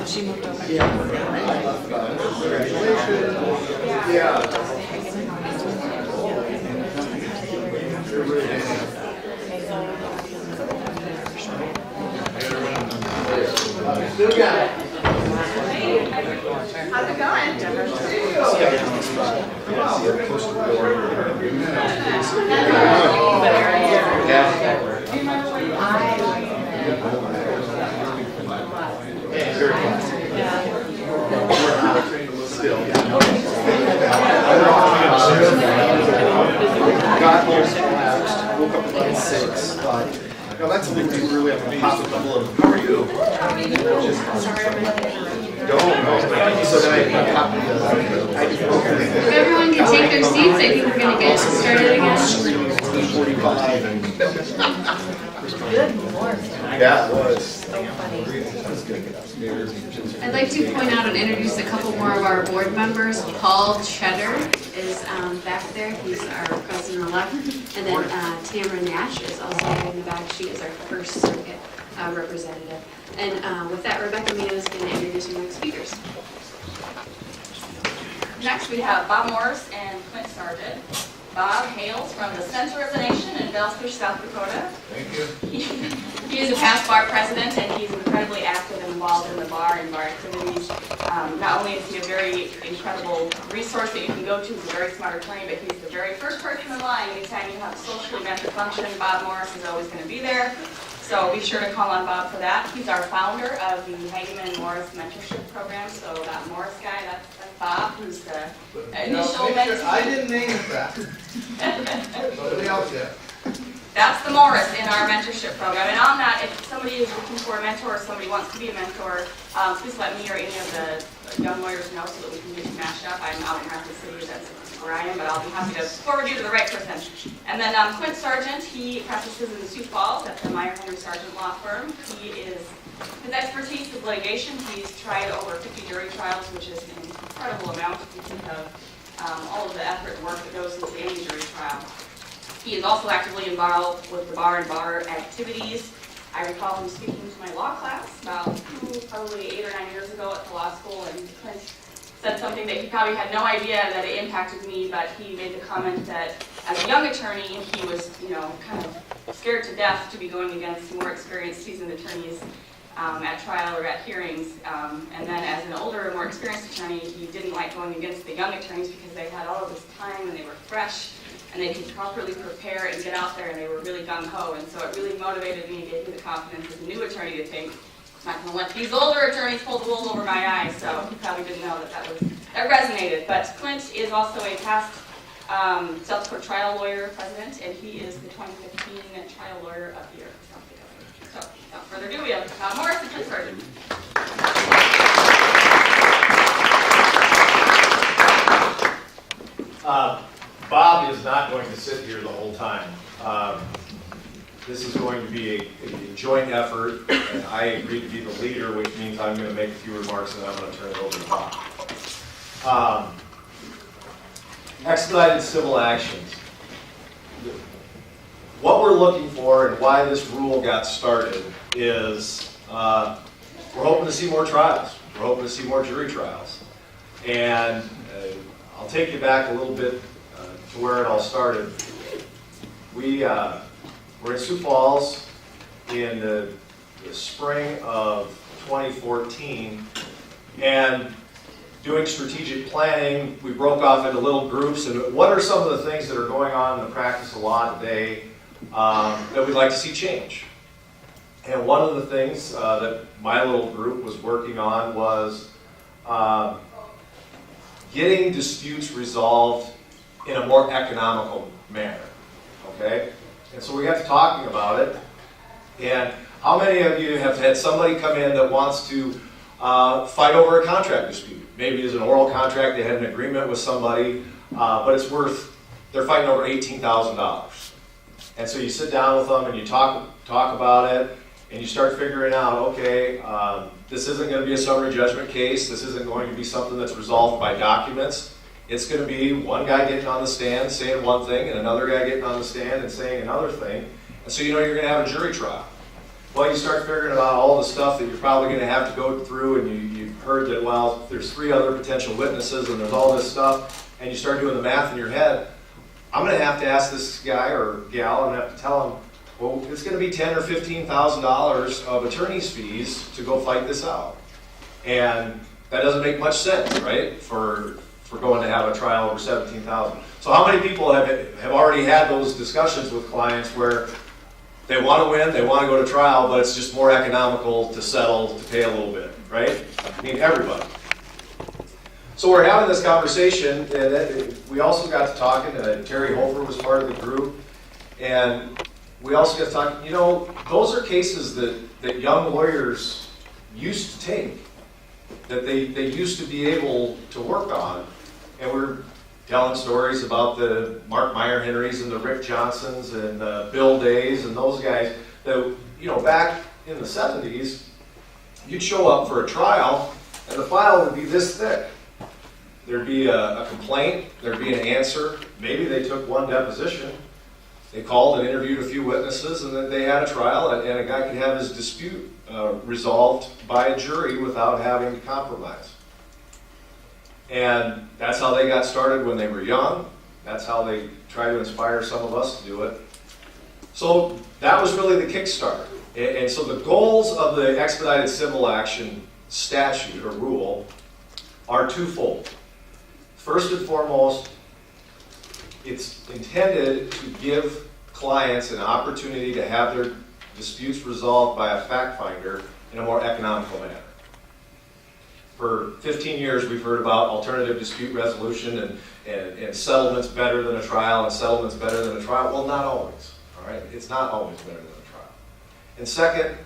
she moved over. Congratulations. Yeah. Still got it. How's it going? Got home collapsed, woke up about 6, but no, that's a big deal. Really have to pop a couple of them. How are you? Don't. So then I popped If everyone can take their seats, I think we're going to get started again. 2:45 and Good Lord. yeah, it was. I'd like to point out and introduce a couple more of our board members. Paul Cheddar is back there. He's our president-elect. And then Tamara Nash is also in the back. She is our First Circuit representative. And with that, Rebecca Mio is going to introduce our next speakers. Next, we have Bob Morris and Clint Sargent. Bob hails from the center of the nation in Belfish, South Dakota. Thank you. He is a past bar president, and he's incredibly active and involved in the bar and bar activities. Not only is he a very incredible resource that you can go to, he's a very smart attorney, but he's the very first person in line. Anytime you have a social event or function, Bob Morris is always going to be there. So be sure to call on Bob for that. He's our founder of the Hageman Morris Mentorship Program. So that Morris guy, that's Bob, who's the initial mentor. I didn't name it that. Somebody else did. That's the Morris in our mentorship program. And on that, if somebody is looking for a mentor or somebody wants to be a mentor, please let me or any of the young lawyers know so that we can get you matched up. I'm out in Rapid City, that's where I am, but I'll be happy to forward you to the right person. And then Clint Sargent, he practices in Sioux Falls at the Meyer Henry Sargent Law Firm. His expertise is litigation. He's tried over 50 jury trials, which is an incredible amount if you think of all of the effort and work that goes into any jury trial. He is also actively involved with the bar and bar activities. I recall him speaking to my law class about probably 8 or 9 years ago at the law school, and Clint said something that he probably had no idea that it impacted me, but he made the comment that as a young attorney, he was, kind of scared to death to be going against more experienced, seasoned attorneys at trial or at hearings. And then as an older, more experienced attorney, he didn't like going against the young attorneys because they had all of this time and they were fresh and they could properly prepare and get out there and they were really gung-ho. And so it really motivated me and gave me the confidence as a new attorney to think, I'm not going to let these older attorneys pull the wool over my eyes. So he probably didn't know that resonated. But Clint is also a past South Dakota trial lawyer president, and he is the 2015 trial lawyer of the year for South Dakota. So without further ado, we have Bob Morris and Clint Sargent. Bob is not going to sit here the whole time. This is going to be a joint effort, and I agreed to be the leader, which means I'm going to make a few remarks and I'm going to turn it over to Bob. Expedited civil actions. What we're looking for and why this rule got started is we're hoping to see more trials. We're hoping to see more jury trials. And I'll take you back a little bit to where it all started. We're in Sioux Falls in the spring of 2014, and doing strategic planning, we broke off into little groups, and what are some of the things that are going on in the practice of law today that we'd like to see change? And one of the things that my little group was working on was getting disputes resolved in a more economical manner, okay? And so we got to talking about it, and how many of you have had somebody come in that wants to fight over a contract dispute? Maybe it's an oral contract, they had an agreement with somebody, but it's they're fighting over $18,000. And so you sit down with them and you talk about it, and you start figuring out, okay, this isn't going to be a summary judgment case, this isn't going to be something that's resolved by documents. It's going to be one guy getting on the stand saying one thing and another guy getting on the stand and saying another thing. And so you know you're going to have a jury trial. Well, you start figuring about all the stuff that you're probably going to have to go through, and you've heard that, well, there's 3 other potential witnesses, and there's all this stuff, and you start doing the math in your head. I'm going to have to ask this guy or gal, I'm going to have to tell him, well, it's going to be $10,000 or $15,000 of attorney's fees to go fight this out. And that doesn't make much sense, right, for going to have a trial over $17,000. So how many people have already had those discussions with clients where they want to win, they want to go to trial, but it's just more economical to settle, to pay a little bit, right? I mean, everybody. So we're having this conversation, and we also got to talking, Terry Hofer was part of the group, and we also got to talking, you know, those are cases that young lawyers used to take, that they used to be able to work on, and we're telling stories about the Mark Meyer Henrys and the Rick Johnsons and Bill Days and those guys that, you know, back in the 70s, you'd show up for a trial and the file would be this thick. There'd be a complaint, there'd be an answer, maybe they took one deposition, they called and interviewed a few witnesses, and then they had a trial, and a guy could have his dispute resolved by a jury without having to compromise. And that's how they got started when they were young. That's how they try to inspire some of us to do it. So that was really the kickstart. And so the goals of the expedited civil action statute or rule are twofold. First and foremost, it's intended to give clients an opportunity to have their disputes resolved by a fact finder in a more economical manner. For 15 years, we've heard about alternative dispute resolution and settlements better than a trial and settlements better than a trial. Well, not always. All right, it's not always better than a trial. And second,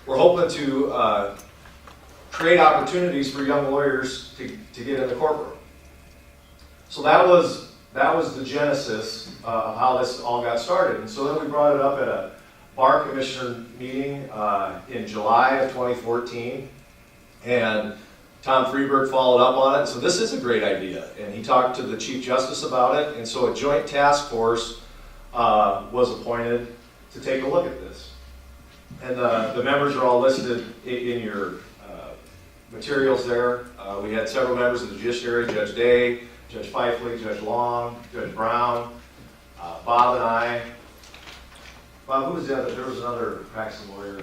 we're hoping to create opportunities for young lawyers to get in the courtroom. So that was the genesis of how this all got started. And so then we brought it up at a bar commissioner meeting in July of 2014, and Tom Freeberg followed up on it. So this is a great idea, and he talked to the Chief Justice about it, and so a joint task force was appointed to take a look at this. And the members are all listed in your materials there. We had several members of the judiciary, Judge Day, Judge Fifley, Judge Long, Judge Brown, Bob and I. Bob, who was the other? There was another practicing lawyer.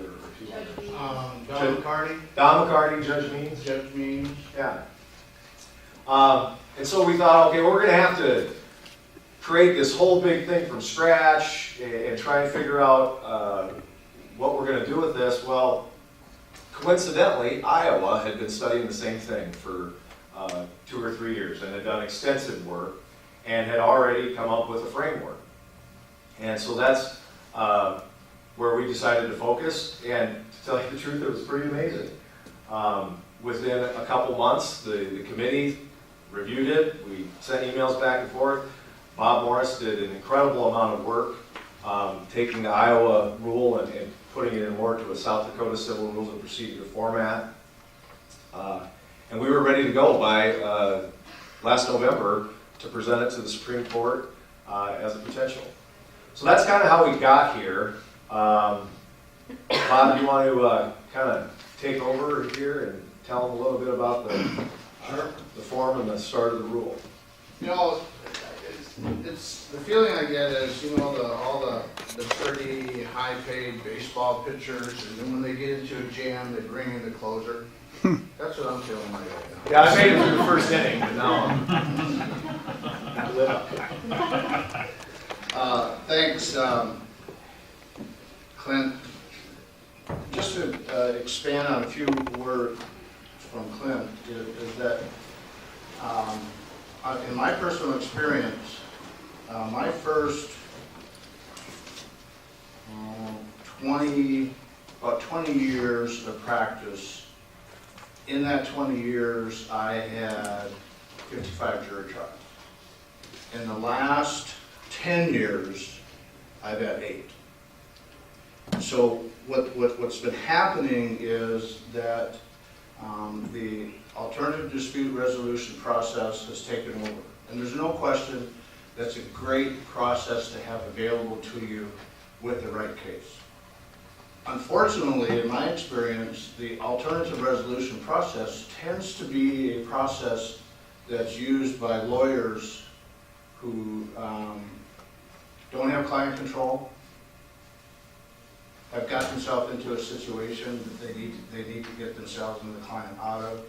Don McCarty. Don McCarty, Judge Means. Judge Means. Yeah. And so we thought, okay, we're going to have to create this whole big thing from scratch and try and figure out what we're going to do with this. Well, coincidentally, Iowa had been studying the same thing for 2 or 3 years and had done extensive work and had already come up with a framework. And so that's where we decided to focus, and to tell you the truth, it was pretty amazing. Within a couple months, the committee reviewed it, we sent emails back and forth. Bob Morris did an incredible amount of work taking the Iowa rule and putting it in more to a South Dakota Civil Rules and Procedure format. And we were ready to go by last November to present it to the Supreme Court as a potential. So that's kind of how we got here. Bob, do you want to kind of take over here and tell them a little bit about the form and the start of the rule? You know, it's the feeling I get is, you know, all the pretty high-paid baseball pitchers, and then when they get into a jam, they bring in the closer. That's what I'm feeling like right now. Yeah, I made it through the first inning, but now I'm not lit up. Thanks, Clint. Just to expand on a few words from Clint, is that in my personal experience, my first about 20 years of practice, in that 20 years, I had 55 jury trials. In the last 10 years, I've had 8. So what's been happening is that the alternative dispute resolution process has taken over. And there's no question that's a great process to have available to you with the right case. Unfortunately, in my experience, the alternative resolution process tends to be a process that's used by lawyers who don't have client control, have got themselves into a situation that they need to get themselves and the client out of.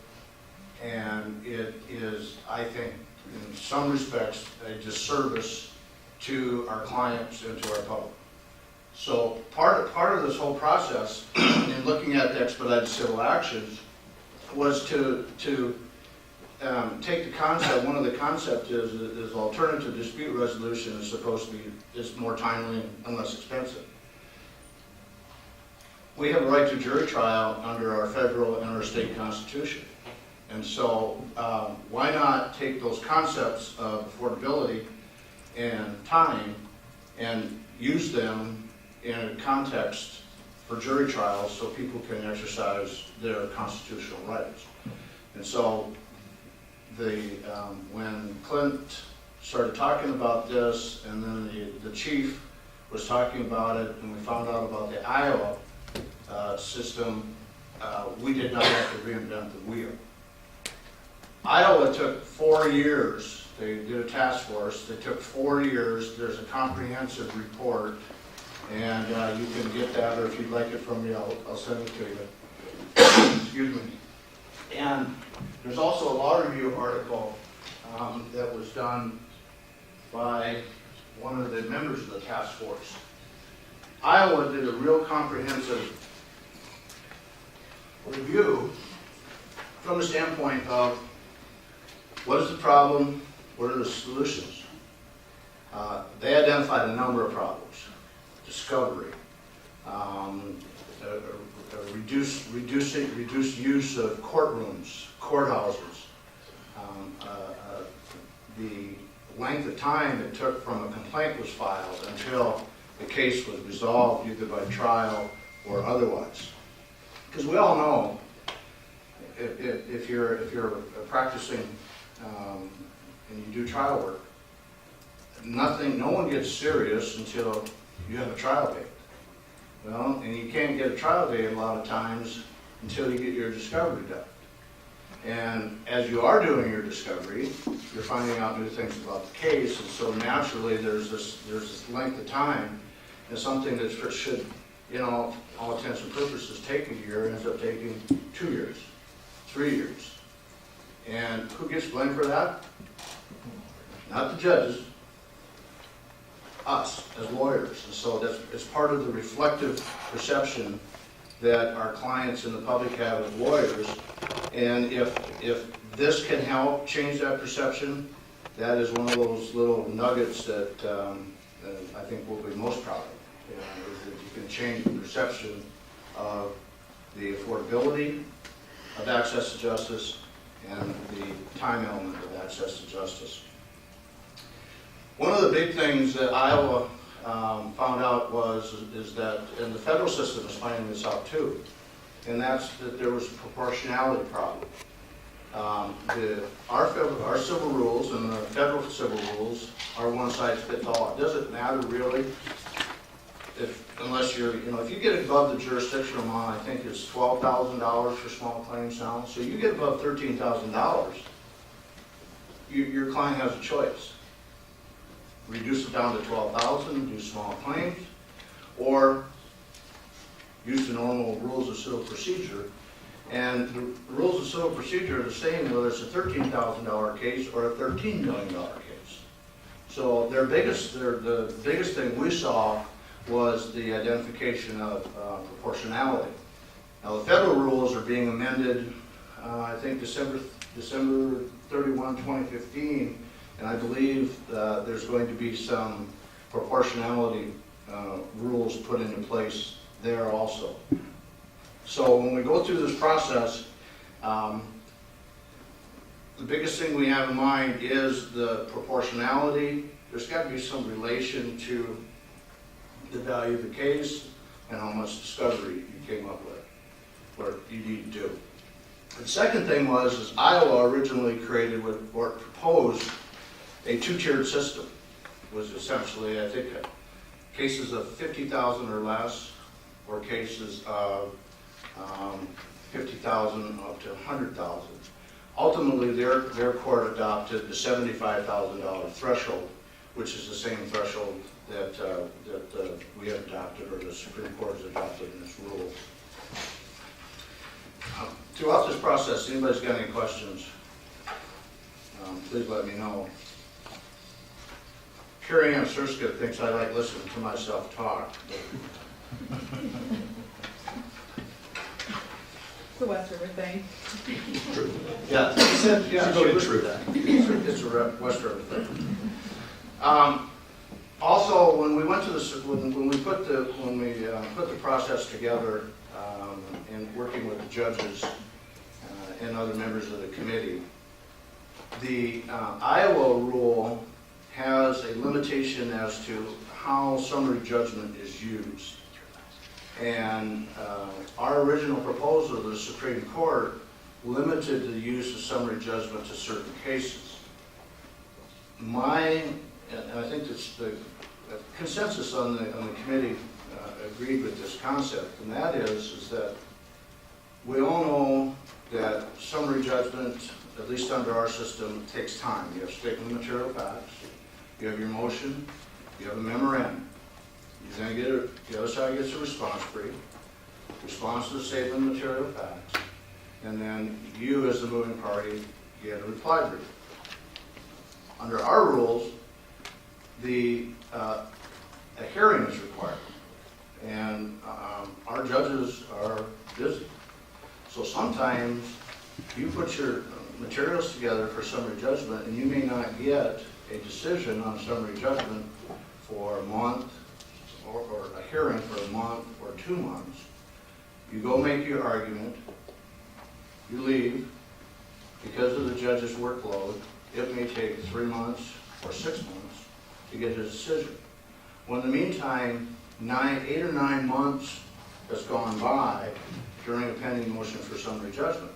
And it is, I think, in some respects, a disservice to our clients and to our public. So part of this whole process in looking at the expedited civil actions was to take the concept. One of the concepts is alternative dispute resolution is supposed to be more timely and less expensive. We have a right to jury trial under our federal and our state constitution. And so why not take those concepts of affordability and time and use them in a context for jury trials so people can exercise their constitutional rights. And so when Clint started talking about this, and then the chief was talking about it, and we found out about the Iowa system, we did not have to reinvent the wheel. Iowa took 4 years. They did a task force. They took 4 years. There's a comprehensive report, and you can get that, or if you'd like it from me, I'll send it to you. Excuse me. And there's also a law review article that was done by one of the members of the task force. Iowa did a real comprehensive review from the standpoint of what is the problem, what are the solutions. They identified a number of problems. Discovery, reduced use of courtrooms, courthouses, the length of time it took from a complaint was filed until the case was resolved either by trial or otherwise. Because we all know if you're practicing and you do trial work, no one gets serious until you have a trial date. Well, and you can't get a trial date a lot of times until you get your discovery done. And as you are doing your discovery, you're finding out new things about the case, and so naturally there's this length of time, and something that should, all intents and purposes, take a year ends up taking 2 years, 3 years. And who gets blamed for that? Not the judges. Us as lawyers. And so it's part of the reflective perception that our clients and the public have as lawyers. And if this can help change that perception, that is one of those little nuggets that I think we'll be most proud of. Is that you can change the perception of the affordability of access to justice and the time element of access to justice. One of the big things that Iowa found out is that, and the federal system is finding this out too, and that's that there was a proportionality problem. Our civil rules and the federal civil rules are one size fits all. It doesn't matter really unless you're, if you get above the jurisdictional amount, I think it's $12,000 for small claims now. So you get above $13,000, your client has a choice. Reduce it down to $12,000, do small claims, or use the normal rules of civil procedure. And the rules of civil procedure are the same whether it's a $13,000 case or a $13 million case. So the biggest thing we saw was the identification of proportionality. Now the federal rules are being amended, I think December 31, 2015. And I believe there's going to be some proportionality rules put into place there also. So when we go through this process, the biggest thing we have in mind is the proportionality. There's got to be some relation to the value of the case and how much discovery you came up with, what you need to do. The second thing is Iowa originally created or proposed a two-tiered system. It was essentially, I think, cases of $50,000 or less or cases of 50,000 up to 100,000. Ultimately, their court adopted the $75,000 threshold, which is the same threshold that we have adopted, or the Supreme Court has adopted in its rules. Throughout this process, anybody's got any questions, please let me know. Carrie Ann Surska thinks I like listening to myself talk. It's a West River thing. Yeah, she said, yeah, She voted she true. It's a West River thing. Also, when we went to the, when we put the process together, and working with the judges and other members of the committee, the Iowa rule has a limitation as to how summary judgment is used. And our original proposal to the Supreme Court limited the use of summary judgment to certain cases. And I think it's the consensus on the committee agreed with this concept, and that is that we all know that summary judgment, at least under our system, takes time. You have statement of material facts, you have your motion, you have a memorandum. You then get the other side gets a response brief, response to the statement of material facts, and then you as the moving party get a reply brief. Under our rules, a hearing is required, and our judges are busy. So sometimes you put your materials together for summary judgment, and you may not get a decision on summary judgment for a month, or a hearing for a month or 2 months. You go make your argument, you leave. Because of the judge's workload, it may take 3 months or 6 months to get a decision. Well, in the meantime, 8 or 9 months has gone by during a pending motion for summary judgment.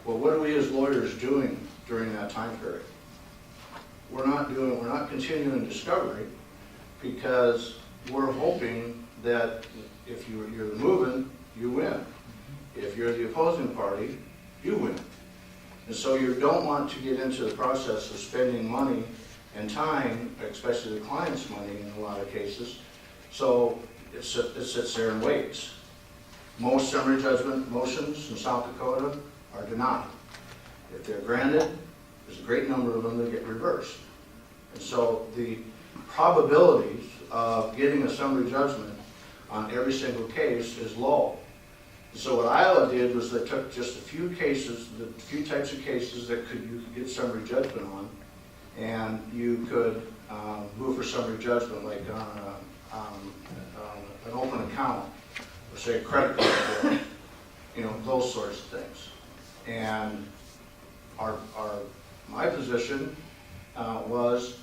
Well, what are we as lawyers doing during that time period? We're not continuing discovery, because we're hoping that if you're the moving, you win. If you're the opposing party, you win. And so you don't want to get into the process of spending money and time, especially the client's money in a lot of cases. So it sits there and waits. Most summary judgment motions in South Dakota are denied. If they're granted, there's a great number of them that get reversed. And so the probabilities of getting a summary judgment on every single case is low. So what Iowa did was they took just a few cases, the few types of cases that you could get summary judgment on, and you could move for summary judgment, like on an open account, or say a credit card bill, those sorts of things. And my position was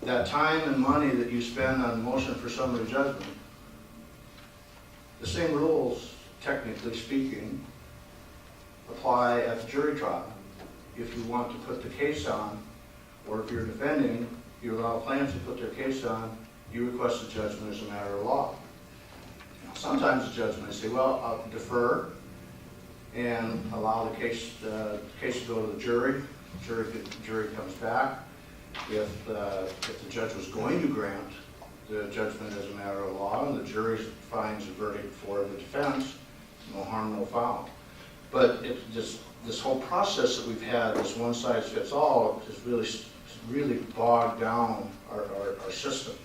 that time and money that you spend on motion for summary judgment, the same rules, technically speaking, apply at the jury trial. If you want to put the case on, or if you're defending, you allow plaintiffs to put their case on, you request a judgment as a matter of law. Sometimes the judge may say, well, I'll defer and allow the case to go to the jury. Jury comes back. If the judge was going to grant the judgment as a matter of law, and the jury finds a verdict for the defense, no harm, no foul. But this whole process that we've had, this one size fits all, has really bogged down our system.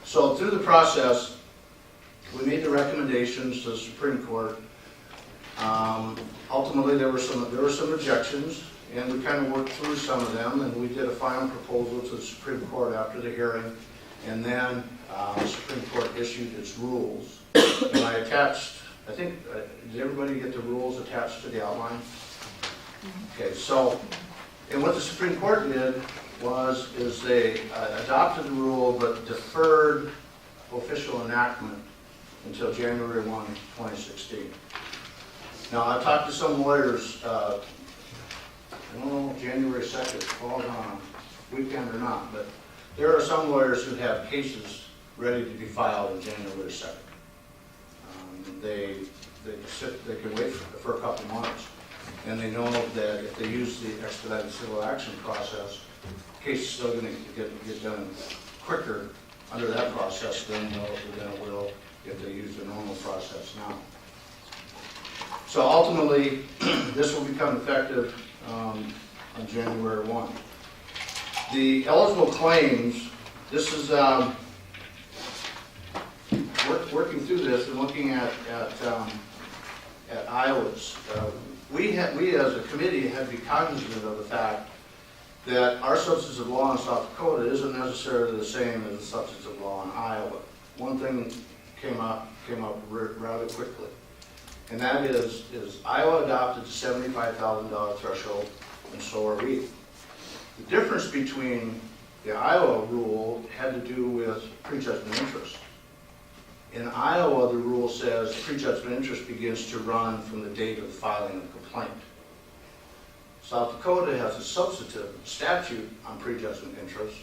So through the process, we made the recommendations to the Supreme Court. Ultimately, there were some objections, and we kind of worked through some of them, and we did a final proposal to the Supreme Court after the hearing, and then the Supreme Court issued its rules. And I attached, I think, did everybody get the rules attached to the outline? Okay, so, and what the Supreme Court did is they adopted the rule but deferred official enactment until January 1, 2016. Now, I talked to some lawyers, I don't know if January 2nd falls on a weekend or not, but there are some lawyers who have cases ready to be filed on January 2nd. They can wait for a couple months. And they know that if they use the expedited civil action process, the case is still going to get done quicker under that process than it will if they use the normal process now. So ultimately, this will become effective on January 1. The eligible claims, this is working through this and looking at Iowa's. We as a committee had to be cognizant of the fact that our substantive law in South Dakota isn't necessarily the same as the substantive law in Iowa. One thing came up rather quickly, and that is Iowa adopted the $75,000 threshold, and so are we. The difference between the Iowa rule had to do with prejudgment interest. In Iowa, the rule says prejudgment interest begins to run from the date of the filing of the complaint. South Dakota has a substantive statute on prejudgment interest,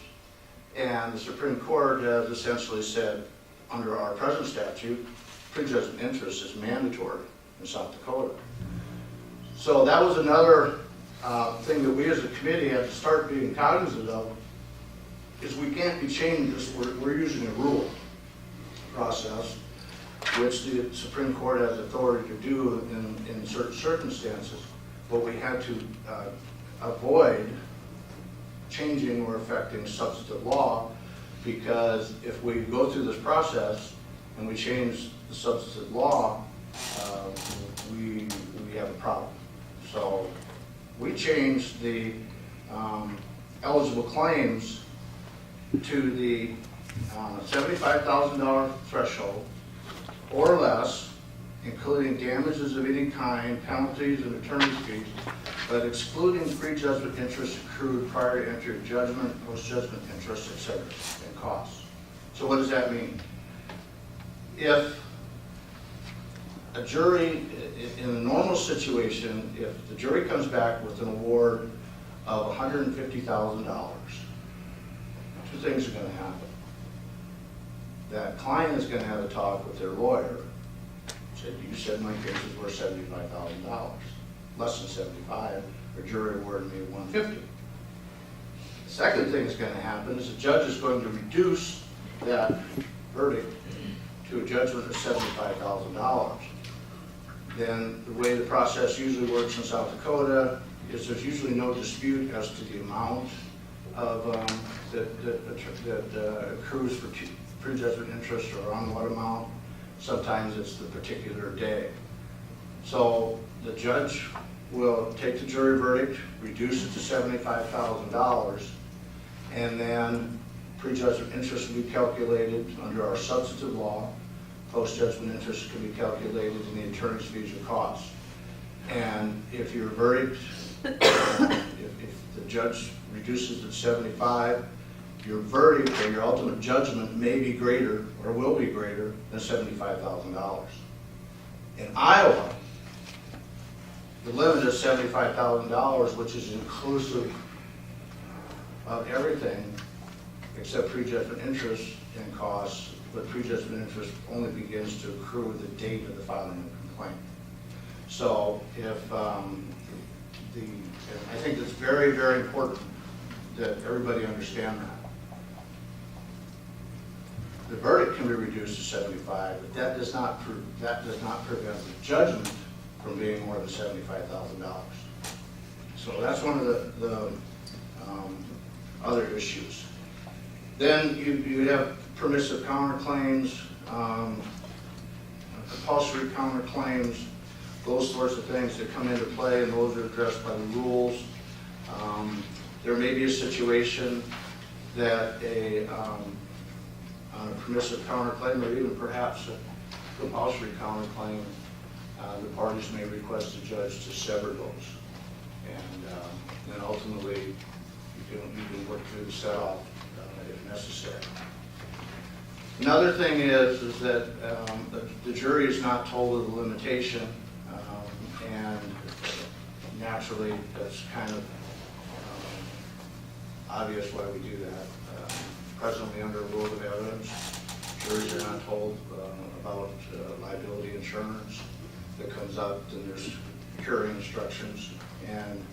and the Supreme Court has essentially said, under our present statute, prejudgment interest is mandatory in South Dakota. So that was another thing that we as a committee had to start being cognizant of, is we can't be changing this. We're using a rule process, which the Supreme Court has authority to do in certain circumstances, but we had to avoid changing or affecting substantive law, because if we go through this process and we change the substantive law, we have a problem. So we changed the eligible claims to the $75,000 threshold or less, including damages of any kind, penalties and attorney's fees, but excluding prejudgment interest accrued prior to entry of judgment, post-judgment interest, etc., and costs. So what does that mean? If a jury, in a normal situation, if the jury comes back with an award of $150,000, two things are going to happen. That client is going to have a talk with their lawyer. You said my case is worth $75,000, less than 75. The jury awarded me $150,000. The second thing that's going to happen is the judge is going to reduce that verdict to a judgment of $75,000. Then the way the process usually works in South Dakota is there's usually no dispute as to the amount of that accrues for prejudgment interest, or on what amount. Sometimes it's the particular day. So the judge will take the jury verdict, reduce it to $75,000, and then prejudgment interest will be calculated under our substantive law. Post-judgment interest can be calculated in the attorney's fees and costs. And if your verdict, if the judge reduces it to 75, your verdict or your ultimate judgment may be greater or will be greater than $75,000. In Iowa, the limit is $75,000, which is inclusive of everything except prejudgment interest and costs, but prejudgment interest only begins to accrue the date of the filing of the complaint. So if I think it's very, very important that everybody understand that. The verdict can be reduced to 75, but that does not prevent the judgment from being more than $75,000. So that's one of the other issues. Then you have permissive counterclaims, compulsory counterclaims, those sorts of things that come into play, and those are addressed by the rules. There may be a situation that on a permissive counterclaim, or even perhaps a compulsory counterclaim, the parties may request the judge to sever those, and then ultimately you can work through the set-off if necessary. Another thing is that the jury is not told of the limitation, and naturally that's kind of obvious why we do that. Presently under a rule of evidence, juries are not told about liability insurance that comes up, and there's curing instructions. And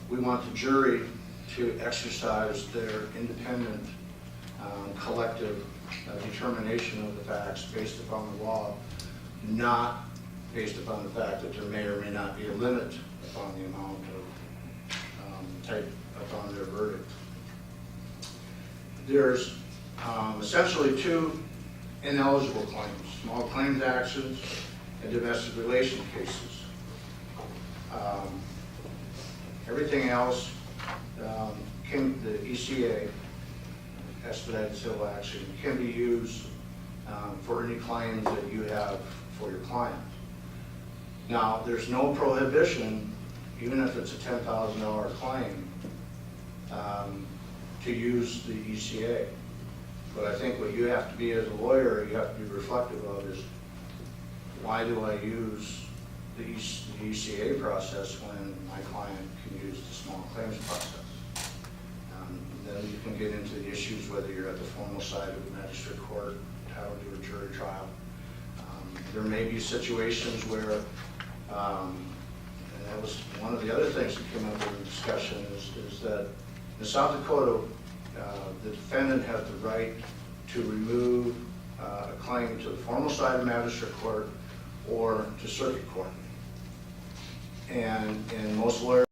we want the jury to exercise their independent, collective determination of the facts based upon the law, not based upon the fact that there may or may not be a limit upon the amount of type upon their verdict. There's essentially two ineligible claims: small claims actions and domestic relation cases. Everything else, the ECA, expedited civil action, can be used for any claims that you have for your client. Now, there's no prohibition, even if it's a $10,000 claim, to use the ECA. But I think what you have to be as a lawyer, you have to be reflective of is, why do I use the ECA process when my client can use the small claims process? Then you can get into the issues whether you're at the formal side of the magistrate court, how to do a jury trial. There may be situations where, and that was one of the other things that came up in the discussion, is that in South Dakota, the defendant has the right to remove a claim to the formal side of magistrate court or to circuit court. And most lawyers